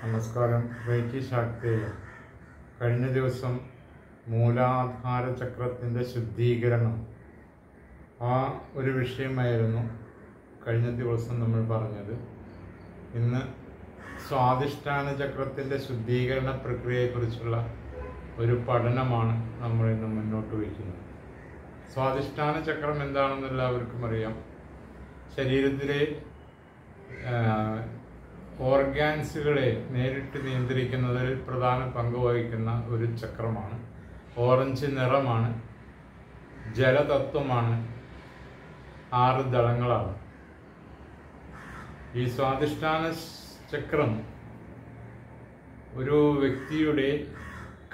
നമസ്കാരം. റേക്കി ശാക്തേയ കഴിഞ്ഞ ദിവസം മൂലാധാര ചക്രത്തിൻ്റെ ശുദ്ധീകരണം ആ ഒരു വിഷയമായിരുന്നു കഴിഞ്ഞ ദിവസം നമ്മൾ പറഞ്ഞത്. ഇന്ന് സ്വാധിഷ്ഠാന ചക്രത്തിൻ്റെ ശുദ്ധീകരണ പ്രക്രിയയെക്കുറിച്ചുള്ള ഒരു പഠനമാണ് നമ്മൾ ഇന്ന് മുന്നോട്ട് വയ്ക്കുന്നത്. സ്വാധിഷ്ഠാന ചക്രം എന്താണെന്ന് എല്ലാവർക്കും അറിയാം. ശരീരത്തിലെ ഓർഗാൻസുകളെ നേരിട്ട് നിയന്ത്രിക്കുന്നതിൽ പ്രധാന പങ്ക് വഹിക്കുന്ന ഒരു ചക്രമാണ്. ഓറഞ്ച് നിറമാണ്, ജലതത്വമാണ്, 6 ദളങ്ങളാണ്. ഈ സ്വാധിഷ്ഠാന ചക്രം ഒരു വ്യക്തിയുടെ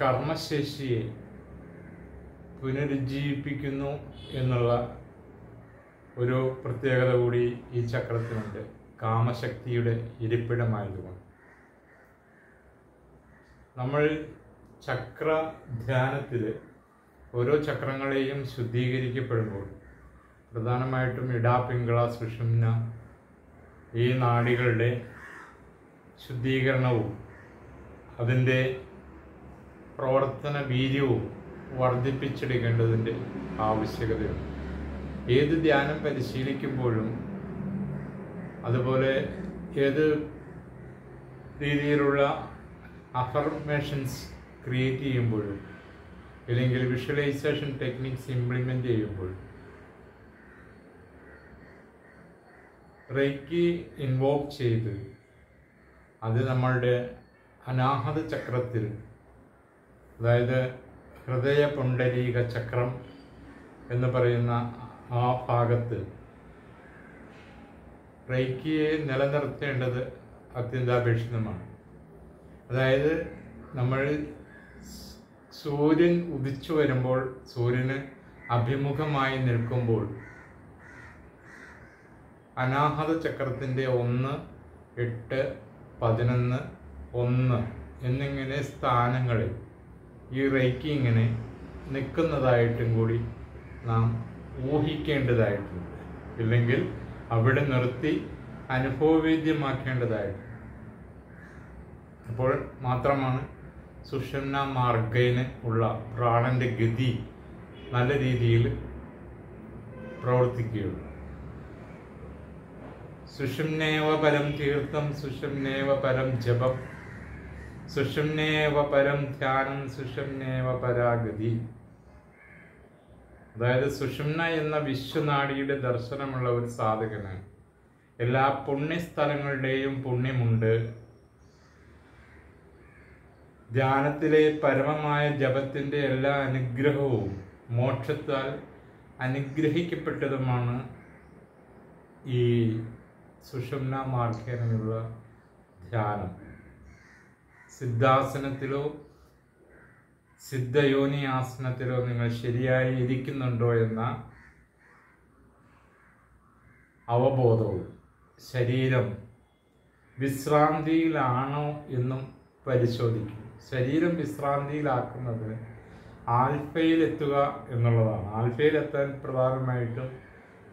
കർമ്മശേഷിയെ പുനരുജ്ജീവിപ്പിക്കുന്നു എന്നുള്ള ഒരു പ്രത്യേകത കൂടി ഈ ചക്രത്തിനുണ്ട്. കാമശക്തിയുടെ ഇരിപ്പിടമായതുകൊണ്ട് നമ്മൾ ചക്ര ധ്യാനത്തിൽ ഓരോ ചക്രങ്ങളെയും ശുദ്ധീകരിക്കപ്പെടുമ്പോൾ പ്രധാനമായിട്ടും ഇട, പിംഗള, സുഷുമ്ന ഈ നാഡികളുടെ ശുദ്ധീകരണവും അതിൻ്റെ പ്രവർത്തന വീര്യവും വർദ്ധിപ്പിച്ചെടുക്കേണ്ടതിൻ്റെ ആവശ്യകതയുണ്ട്. ഏത് ധ്യാനം പരിശീലിക്കുമ്പോഴും അതുപോലെ ഏത് രീതിയിലുള്ള അഫർമേഷൻസ് ക്രിയേറ്റ് ചെയ്യുമ്പോഴും അല്ലെങ്കിൽ വിഷ്വലൈസേഷൻ ടെക്നിക്സ് ഇംപ്ലിമെൻ്റ് ചെയ്യുമ്പോൾ റേക്കി ഇൻവോക്ക് ചെയ്ത് അത് നമ്മളുടെ അനാഹത ചക്രത്തിൽ, അതായത് ഹൃദയ പുണ്ഡരീക ചക്രം എന്ന് പറയുന്ന ആ ഭാഗത്ത് റേക്കിയെ നിലനിർത്തേണ്ടത് അത്യന്താപേക്ഷിതമാണ്. അതായത് നമ്മൾ സൂര്യൻ ഉദിച്ചു വരുമ്പോൾ, സൂര്യന് അഭിമുഖമായി നിൽക്കുമ്പോൾ അനാഹത ചക്രത്തിൻ്റെ 1, 8, 11, 1 എന്നിങ്ങനെ സ്ഥാനങ്ങളിൽ ഈ റേക്കി ഇങ്ങനെ നിൽക്കുന്നതായിട്ടും കൂടി നാം ഊഹിക്കേണ്ടതായിട്ടുണ്ട്. ഇല്ലെങ്കിൽ അവിടെ നിർത്തി അനുഭവവേദ്യമാക്കേണ്ടതായിട്ട്. അപ്പോൾ മാത്രമാണ് സുഷുമ്ന മാർഗേന് ഉള്ള പ്രാണന്റെ ഗതി നല്ല രീതിയിൽ പ്രവർത്തിക്കുകയുള്ളൂ. സുഷുമ്നേവ പരം തീർത്ഥം, സുഷുമ്നേവ പരം ജപം, സുഷുമ്നേവ പരം ധ്യാനം, സുഷുമ്നേവ പരാഗതി. അതായത് സുഷുമ്ന എന്ന വിശ്വനാഡിയുടെ ദർശനമുള്ള ഒരു സാധകന് എല്ലാ പുണ്യസ്ഥലങ്ങളുടെയും പുണ്യമുണ്ട്. ധ്യാനത്തിലെ പരമമായ ജപത്തിൻ്റെ എല്ലാ അനുഗ്രഹവും മോക്ഷത്താൽ അനുഗ്രഹിക്കപ്പെട്ടതുമാണ് ഈ സുഷുമ്ന മാർഗേനുള്ള ധ്യാനം. സിദ്ധാസനത്തിലോ സിദ്ധയോനി ആസനത്തിലോ നിങ്ങൾ ശരിയായി ഇരിക്കുന്നുണ്ടോ എന്ന അവബോധവും ശരീരം വിശ്രാന്തിയിലാണോ എന്നും പരിശോധിക്കും. ശരീരം വിശ്രാന്തിയിലാക്കുന്നത് ആൽഫയിലെത്തുക എന്നുള്ളതാണ്. ആൽഫയിലെത്താൻ പ്രധാനമായിട്ടും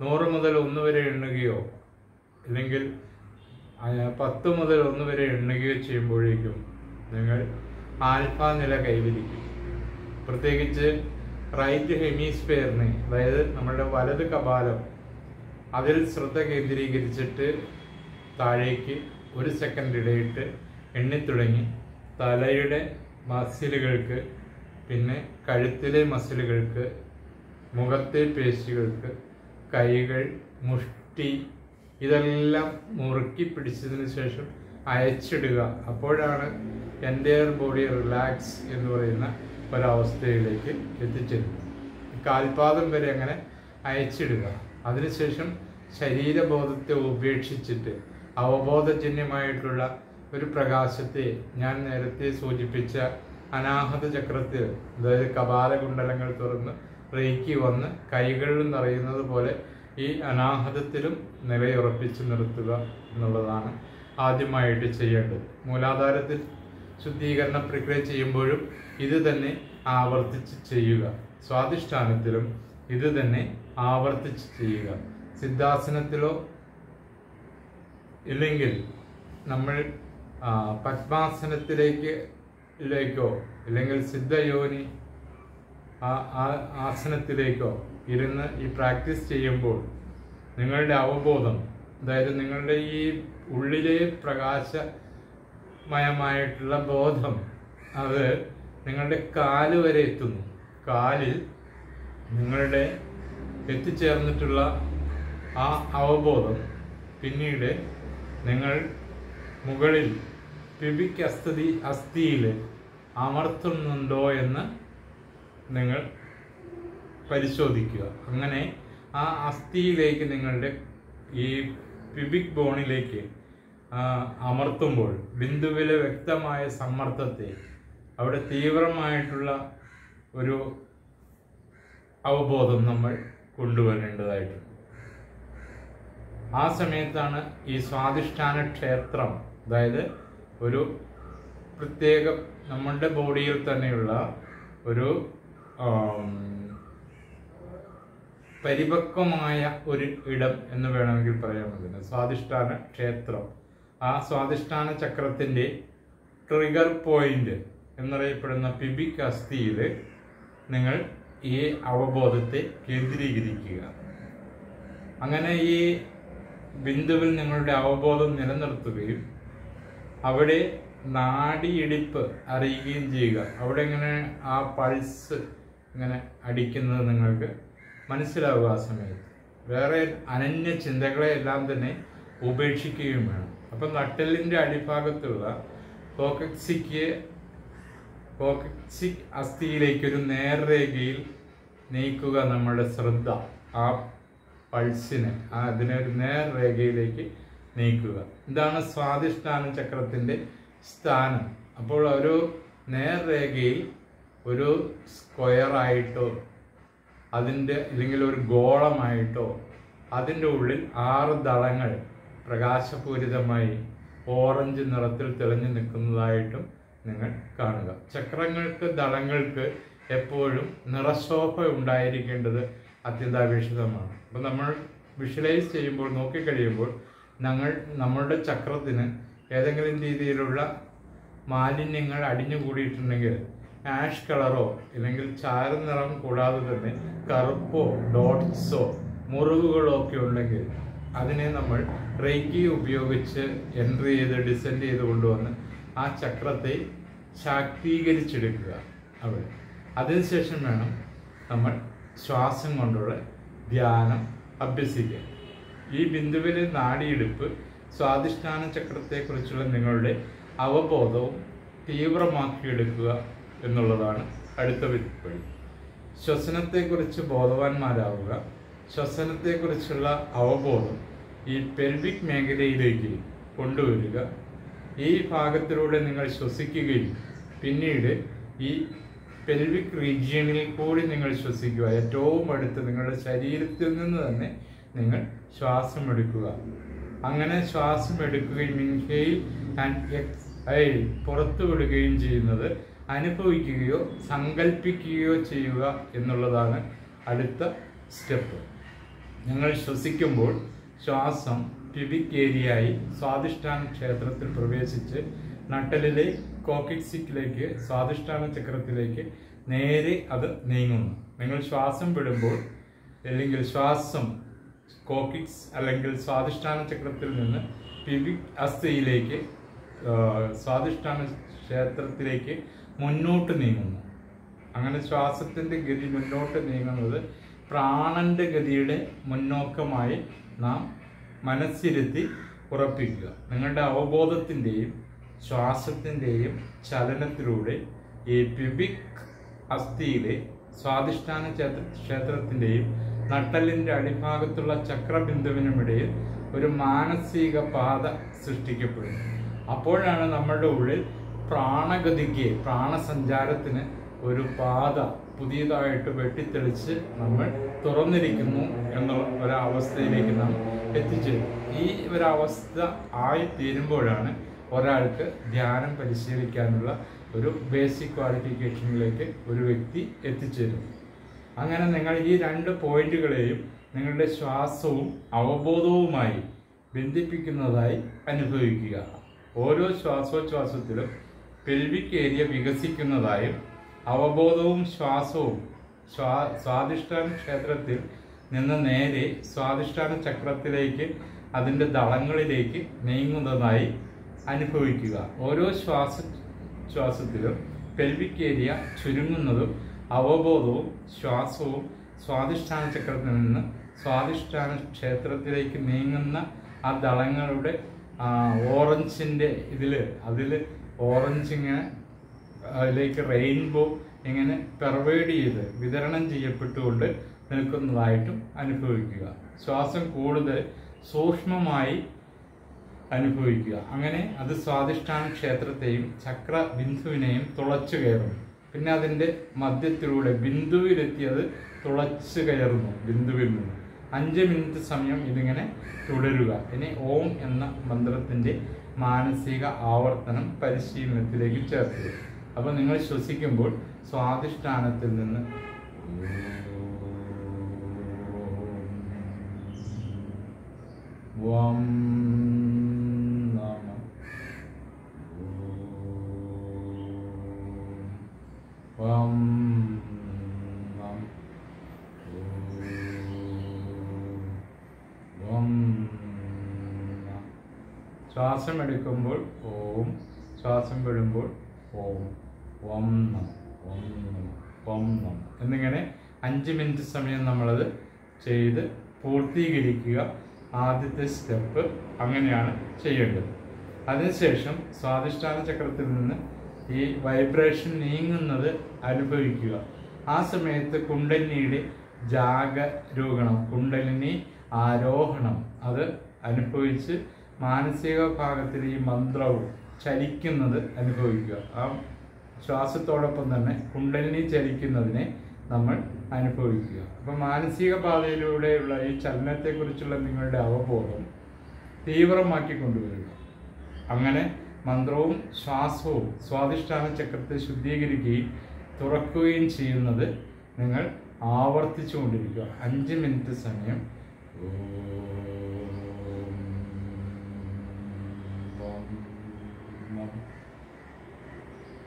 100 മുതൽ 1 വരെ എണ്ണുകയോ അല്ലെങ്കിൽ 10 മുതൽ 1 വരെ എണ്ണുകയോ ചെയ്യുമ്പോഴേക്കും നിങ്ങൾ ആൽഫ നില കൈവരിക്കും. പ്രത്യേകിച്ച് റൈറ്റ് ഹെമിസ്ഫിയറിനെ, അതായത് നമ്മളുടെ വലത് കപാലം, അതിൽ ശ്രദ്ധ കേന്ദ്രീകരിച്ചിട്ട് താഴേക്ക് 1 സെക്കൻഡ് ഇടയിട്ട് എണ്ണിത്തുടങ്ങി തലയുടെ മസിലുകൾക്ക്, പിന്നെ കഴുത്തിലെ മസിലുകൾക്ക്, മുഖത്തെ പേശികൾക്ക്, കൈകൾ, മുഷ്ടി ഇതെല്ലാം മുറുക്കി പിടിച്ചതിന് ശേഷം അയച്ചിടുക. അപ്പോഴാണ് എൻ്റയർ ബോഡി റിലാക്സ് എന്ന് പറയുന്ന ഒരവസ്ഥയിലേക്ക് എത്തിച്ചേരുന്നത്. കാൽപാദം വരെ അങ്ങനെ അയച്ചിടുക. അതിനുശേഷം ശരീരബോധത്തെ ഉപേക്ഷിച്ചിട്ട് അവബോധജന്യമായിട്ടുള്ള ഒരു പ്രകാശത്തെ ഞാൻ നേരത്തെ സൂചിപ്പിച്ച അനാഹത ചക്രത്തിൽ, അതായത് കപാലകുണ്ടലങ്ങൾ തുറന്ന് റേക്കി വന്ന് കൈകളിൽ നിറയുന്നത് പോലെ ഈ അനാഹതത്തിലും നിലയുറപ്പിച്ച് നിർത്തുക എന്നുള്ളതാണ് ആദ്യമായിട്ട് ചെയ്യേണ്ടത്. മൂലാധാരത്തിൽ ശുദ്ധീകരണ പ്രക്രിയ ചെയ്യുമ്പോഴും ഇത് തന്നെ ആവർത്തിച്ച് ചെയ്യുക. സ്വാധിഷ്ഠാനത്തിലും ഇത് തന്നെ ആവർത്തിച്ച് ചെയ്യുക. സിദ്ധാസനത്തിലോ ഇല്ലെങ്കിൽ നമ്മൾ പദ്മാസനത്തിലേക്കോ അല്ലെങ്കിൽ സിദ്ധയോനി ആസനത്തിലേക്കോ ഇരുന്ന് ഈ പ്രാക്ടീസ് ചെയ്യുമ്പോൾ നിങ്ങളുടെ അവബോധം, അതായത് നിങ്ങളുടെ ഈ ഉള്ളിലെ പ്രകാശമയമായിട്ടുള്ള ബോധം, അത് നിങ്ങളുടെ കാല് വരെ എത്തുന്നു. കാലിൽ നിങ്ങളുടെ എത്തിച്ചേർന്നിട്ടുള്ള ആ അവബോധം പിന്നീട് നിങ്ങൾ മുകളിൽ പ്യൂബിക് അസ്ഥിയിൽ അമർത്തുന്നുണ്ടോ എന്ന് നിങ്ങൾ പരിശോധിക്കുക. അങ്ങനെ ആ അസ്ഥിയിലേക്ക് നിങ്ങളുടെ ഈ പ്യൂബിക് ബോണിലേക്ക് അമർത്തുമ്പോൾ ബിന്ദുവിലെ വ്യക്തമായ സമ്മർദ്ദത്തെ, അവിടെ തീവ്രമായിട്ടുള്ള ഒരു അവബോധം നമ്മൾ കൊണ്ടുവരേണ്ടതായിട്ടുണ്ട്. ആ സമയത്താണ് ഈ സ്വാധിഷ്ഠാന ക്ഷേത്രം, അതായത് ഒരു പ്രത്യേക നമ്മളുടെ ബോഡിയിൽ തന്നെയുള്ള ഒരു പരിപക്വമായ ഒരു ഇടം എന്ന് വേണമെങ്കിൽ പറയാൻ സ്വാധിഷ്ഠാന ക്ഷേത്രം. ആ സ്വാധിഷ്ഠാന ചക്രത്തിൻ്റെ ട്രിഗർ പോയിന്റ് എന്നറിയപ്പെടുന്ന പ്യൂബിക് അസ്ഥിയിൽ നിങ്ങൾ ഈ അവബോധത്തെ കേന്ദ്രീകരിക്കുക. അങ്ങനെ ഈ ബിന്ദുവിൽ നിങ്ങളുടെ അവബോധം നിലനിർത്തുകയും അവിടെ നാഡിയിടിപ്പ് അറിയുകയും ചെയ്യുക. അവിടെ ഇങ്ങനെ ആ പൾസ് ഇങ്ങനെ അടിക്കുന്നത് നിങ്ങൾക്ക് മനസ്സിലാവുക. ആ സമയത്ത് വേറെ അനന്യ ചിന്തകളെ എല്ലാം തന്നെ ഉപേക്ഷിക്കുകയും വേണം. അപ്പം നട്ടെല്ലിൻ്റെ അടിഭാഗത്തുള്ള കോക്സിക് അസ്ഥിയിലേക്കൊരു നേർരേഖയിൽ നീക്കുക നമ്മളുടെ ശ്രദ്ധ. ആ പൾസിനെ അതിനൊരു നേർരേഖയിലേക്ക് നീക്കുക. ഇതാണ് സ്വാധിഷ്ഠാന ചക്രത്തിൻ്റെ സ്ഥാനം. അപ്പോൾ ഒരു നേർരേഖയിൽ ഒരു സ്ക്വയറായിട്ടോ അതിൻ്റെ അല്ലെങ്കിൽ ഒരു ഗോളമായിട്ടോ അതിൻ്റെ ഉള്ളിൽ 6 ദളങ്ങൾ പ്രകാശപൂരിതമായി ഓറഞ്ച് നിറത്തിൽ തെളിഞ്ഞു നിൽക്കുന്നതായിട്ടും നിങ്ങൾ കാണുക. ചക്രങ്ങൾക്ക്, ദളങ്ങൾക്ക് എപ്പോഴും നിറശോഭ ഉണ്ടായിരിക്കേണ്ടത് അത്യന്താപേക്ഷിതമാണ്. അപ്പം നമ്മൾ വിഷ്വലൈസ് ചെയ്യുമ്പോൾ, നോക്കിക്കഴിയുമ്പോൾ നമ്മളുടെ ചക്രത്തിന് ഏതെങ്കിലും രീതിയിലുള്ള മാലിന്യങ്ങൾ അടിഞ്ഞുകൂടിയിട്ടുണ്ടെങ്കിൽ ആഷ് കളറോ അല്ലെങ്കിൽ ചാരനിറം കൂടാതെ തന്നെ കറുപ്പോ ഡോട്ട്സോ മുറിവുകളോ ഒക്കെ ഉണ്ടെങ്കിൽ അതിനെ നമ്മൾ റേക്കി ഉപയോഗിച്ച് എൻട്രി ചെയ്ത് ഡിസെൻഡ് ചെയ്ത് കൊണ്ടുവന്ന് ആ ചക്രത്തെ ശാക്തീകരിച്ചെടുക്കുക അവിടെ. അതിനുശേഷം വേണം നമ്മൾ ശ്വാസം കൊണ്ടുള്ള ധ്യാനം അഭ്യസിക്കുക. ഈ ബിന്ദുവിലെ നാഡിയെടുപ്പ് സ്വാധിഷ്ഠാന ചക്രത്തെക്കുറിച്ചുള്ള നിങ്ങളുടെ അവബോധവും തീവ്രമാക്കിയെടുക്കുക എന്നുള്ളതാണ് അടുത്ത വഴി. ശ്വസനത്തെക്കുറിച്ച് ബോധവാന്മാരാവുക. ശ്വസനത്തെക്കുറിച്ചുള്ള അവബോധം ഈ പെൽവിക് മേഖലയിലേക്ക് കൊണ്ടുവരിക. ഈ ഭാഗത്തിലൂടെ നിങ്ങൾ ശ്വസിക്കുകയും പിന്നീട് ഈ പെൽവിക് റീജിയണിൽ കൂടി നിങ്ങൾ ശ്വസിക്കുക. ഏറ്റവും അടുത്ത് നിങ്ങളുടെ ശരീരത്തിൽ നിന്ന് തന്നെ നിങ്ങൾ ശ്വാസം എടുക്കുക. അങ്ങനെ ശ്വാസം എടുക്കുകയും ഇൻഹെയിൽ ആൻഡ് എക്സ്ഹെയിൽ പുറത്തു വിടുകയും ചെയ്യുന്നത് അനുഭവിക്കുകയോ സങ്കല്പിക്കുകയോ ചെയ്യുക എന്നുള്ളതാണ് അടുത്ത സ്റ്റെപ്പ്. നിങ്ങൾ ശ്വസിക്കുമ്പോൾ ശ്വാസം പ്യൂബിക് ഏരിയയായി സ്വാധിഷ്ഠാന ക്ഷേത്രത്തിൽ പ്രവേശിച്ച് നട്ടലിലെ കോക്സിക്കിലേക്ക് സ്വാധിഷ്ഠാന ചക്രത്തിലേക്ക് നേരെ അത് നീങ്ങുന്നു. നിങ്ങൾ ശ്വാസം വിടുമ്പോൾ അല്ലെങ്കിൽ ശ്വാസം കോക്സിക്സ് അല്ലെങ്കിൽ സ്വാധിഷ്ഠാന ചക്രത്തിൽ നിന്ന് പ്യൂബിക് അസ്ഥിയിലേക്ക് സ്വാധിഷ്ഠാന ക്ഷേത്രത്തിലേക്ക് മുന്നോട്ട് നീങ്ങുന്നു. അങ്ങനെ ശ്വാസത്തിൻ്റെ ഗതി മുന്നോട്ട് നീങ്ങുന്നത് പ്രാണന്റെ ഗതിയുടെ മുന്നോക്കമായി നാം മനസ്സിരുത്തി ഉറപ്പിക്കുക. നിങ്ങളുടെ അവബോധത്തിൻ്റെയും ശ്വാസത്തിൻ്റെയും ചലനത്തിലൂടെ ഈ പ്യൂബിക് അസ്ഥിയിലെ സ്വാധിഷ്ഠാന ക്ഷേത്രത്തിൻ്റെയും നട്ടലിൻ്റെ അടിഭാഗത്തുള്ള ചക്രബിന്ദുവിനുമിടയിൽ ഒരു മാനസിക പാത സൃഷ്ടിക്കപ്പെടുന്നു. അപ്പോഴാണ് നമ്മളുടെ ഉള്ളിൽ പ്രാണഗതിക്ക്, പ്രാണസഞ്ചാരത്തിന് ഒരു പാത പുതിയതായിട്ട് വെട്ടിത്തെളിച്ച് നമ്മൾ തുറന്നിരിക്കുന്നു എന്ന ഒരവസ്ഥയിലേക്ക് നാം എത്തിച്ചേരും. ഈ ഒരവസ്ഥ ആയിത്തീരുമ്പോഴാണ് ഒരാൾക്ക് ധ്യാനം പരിശീലിക്കാനുള്ള ഒരു ബേസിക് ക്വാളിഫിക്കേഷനിലേക്ക് ഒരു വ്യക്തി എത്തിച്ചേരും. അങ്ങനെ നിങ്ങൾ ഈ 2 പോയിന്റുകളെയും നിങ്ങളുടെ ശ്വാസവും അവബോധവുമായി ബന്ധിപ്പിക്കുന്നതായി അനുഭവിക്കുക. ഓരോ ശ്വാസോച്ഛ്വാസത്തിലും പെൽവിക് ഏരിയ വികസിക്കുന്നതായും അവബോധവും ശ്വാസവും സ്വാധിഷ്ഠാന ക്ഷേത്രത്തിൽ നിന്ന് നേരെ സ്വാധിഷ്ഠാന ചക്രത്തിലേക്ക് അതിൻ്റെ ദളങ്ങളിലേക്ക് നീങ്ങുന്നതായി അനുഭവിക്കുക. ഓരോ ശ്വാസത്തിലും പെൽവിക് ഏരിയ ചുരുങ്ങുന്നതും അവബോധവും ശ്വാസവും സ്വാധിഷ്ഠാന ചക്രത്തിൽ നിന്ന് സ്വാധിഷ്ഠാന ക്ഷേത്രത്തിലേക്ക് നീങ്ങുന്ന ആ ദളങ്ങളുടെ ഓറഞ്ചിൻ്റെ അതിൽ ഓറഞ്ച് ഇങ്ങനെ അതിലേക്ക് റെയിൻബോ ഇങ്ങനെ പെർവേഡ് ചെയ്ത് വിതരണം ചെയ്യപ്പെട്ടുകൊണ്ട് നിൽക്കുന്നതായിട്ടും അനുഭവിക്കുക. ശ്വാസം കൂടുതൽ സൂക്ഷ്മമായി അനുഭവിക്കുക. അങ്ങനെ അത് സ്വാധിഷ്ഠാന ക്ഷേത്രത്തെയും ചക്ര ബിന്ദുവിനെയും തുളച്ചു കയറുന്നു. പിന്നെ അതിൻ്റെ മധ്യത്തിലൂടെ ബിന്ദുവിലെത്തിയത് തുളച്ചു കയറുന്നു. ബിന്ദുവിൽ നിന്ന് 5 മിനിറ്റ് സമയം ഇതിങ്ങനെ തുടരുക. ഇനി ഓം എന്ന മന്ത്രത്തിൻ്റെ മാനസിക ആവർത്തനം പരിശീലനത്തിലേക്ക് ചേർക്കുക. അപ്പോൾ നിങ്ങൾ ശ്വസിക്കുമ്പോൾ സ്വാധിഷ്ഠാനത്തിൽ നിന്ന് വം നമ വം നമ വം. ശ്വാസം എടുക്കുമ്പോൾ ഓം, ശ്വാസം വിടുമ്പോൾ ഓം. വം നമ വം നമ വം നമ എന്നിങ്ങനെ 5 മിനിറ്റ് സമയം നമ്മളത് ചെയ്ത് പൂർത്തീകരിക്കുക. ആദ്യത്തെ സ്റ്റെപ്പ് അങ്ങനെയാണ് ചെയ്യേണ്ടത്. അതിനുശേഷം സ്വാധിഷ്ഠാന ചക്രത്തിൽ നിന്ന് ഈ വൈബ്രേഷൻ നീങ്ങുന്നത് അനുഭവിക്കുക. ആ സമയത്ത് കുണ്ടലിനിയുടെ ജാഗരൂകണം, കുണ്ടലിനി ആരോഹണം അത് അനുഭവിച്ച് മാനസിക ഭാഗത്തിൽ ഈ മന്ത്രവും ചലിക്കുന്നത് അനുഭവിക്കുക. ആ ശ്വാസത്തോടൊപ്പം തന്നെ കുണ്ടലിനി ചലിക്കുന്നതിനെ നമ്മൾ അനുഭവിക്കുക. അപ്പം മാനസിക പാതയിലൂടെയുള്ള ഈ ചലനത്തെക്കുറിച്ചുള്ള നിങ്ങളുടെ അവബോധം തീവ്രമാക്കി കൊണ്ടുവരിക. അങ്ങനെ മന്ത്രവും ശ്വാസവും സ്വാധിഷ്ഠാന ചക്രത്തെ ശുദ്ധീകരിക്കുകയും തുറക്കുകയും ചെയ്യുന്നത് നിങ്ങൾ ആവർത്തിച്ചു കൊണ്ടിരിക്കുക. 5 മിനിറ്റ് സമയം.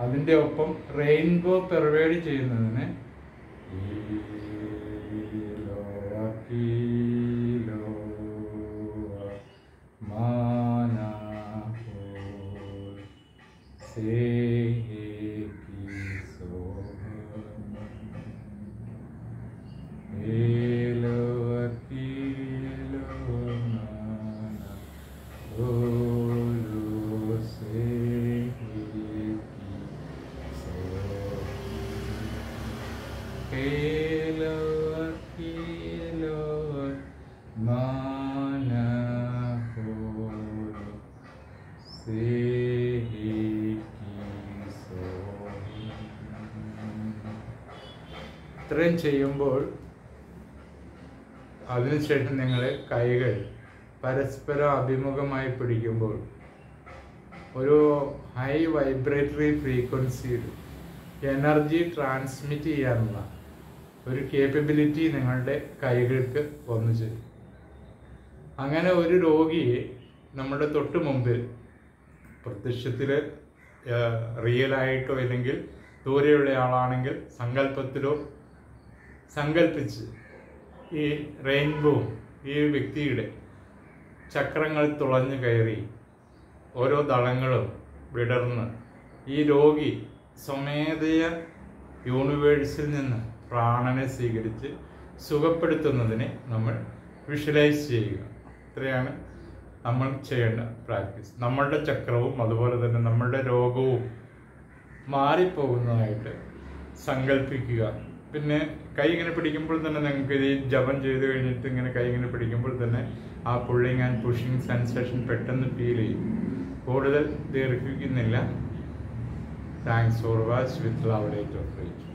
അതിൻ്റെ ഒപ്പം റെയിൻബോ പെർവേഡ് ചെയ്യുന്നതിന് ഇത്രയും ചെയ്യുമ്പോൾ അതിനുശേഷം നിങ്ങൾ കൈകൾ പരസ്പരം അഭിമുഖമായി പിടിക്കുമ്പോൾ ഒരു ഹൈ വൈബ്രേറ്ററി ഫ്രീക്വൻസിയിൽ എനർജി ട്രാൻസ്മിറ്റ് ചെയ്യാനുള്ള ഒരു കേപ്പബിലിറ്റി നിങ്ങളുടെ കൈകൾക്ക് വന്നു ചേരും. അങ്ങനെ ഒരു രോഗിയെ നമ്മുടെ തൊട്ട് മുമ്പിൽ പ്രത്യക്ഷത്തിൽ റിയലായിട്ടോ അല്ലെങ്കിൽ ദൂരെയുള്ള ആളാണെങ്കിൽ സങ്കല്പത്തിലോ സങ്കല്പിച്ച് ഈ റെയിൻബോ ഈ വ്യക്തിയുടെ ചക്രങ്ങൾ തുളഞ്ഞു കയറി ഓരോ ദളങ്ങളും വിടർന്ന് ഈ രോഗി സ്വമേധയ യൂണിവേഴ്സിൽ നിന്ന് പ്രാണനെ സ്വീകരിച്ച് സുഖപ്പെടുത്തുന്നതിനെ നമ്മൾ വിഷ്വലൈസ് ചെയ്യുക. ഇത്രയാണ് നമ്മൾ ചെയ്യേണ്ട പ്രാക്ടീസ്. നമ്മളുടെ ചക്രവും അതുപോലെ തന്നെ നമ്മളുടെ രോഗവും മാറിപ്പോകുന്നതായിട്ട് സങ്കല്പിക്കുക. പിന്നെ കൈ ഇങ്ങനെ പിടിക്കുമ്പോൾ തന്നെ നിങ്ങൾക്ക് ഇത് ജപം ചെയ്ത് കഴിഞ്ഞിട്ട് ഇങ്ങനെ കൈ ഇങ്ങനെ പിടിക്കുമ്പോൾ തന്നെ ആ പുള്ളിങ് ആൻഡ് പുഷിങ് സെൻസേഷൻ പെട്ടെന്ന് ഫീൽ ചെയ്യും. കൂടുതൽ ദീർഘിക്കുന്നില്ല. Thanks for watch with love rate of rate.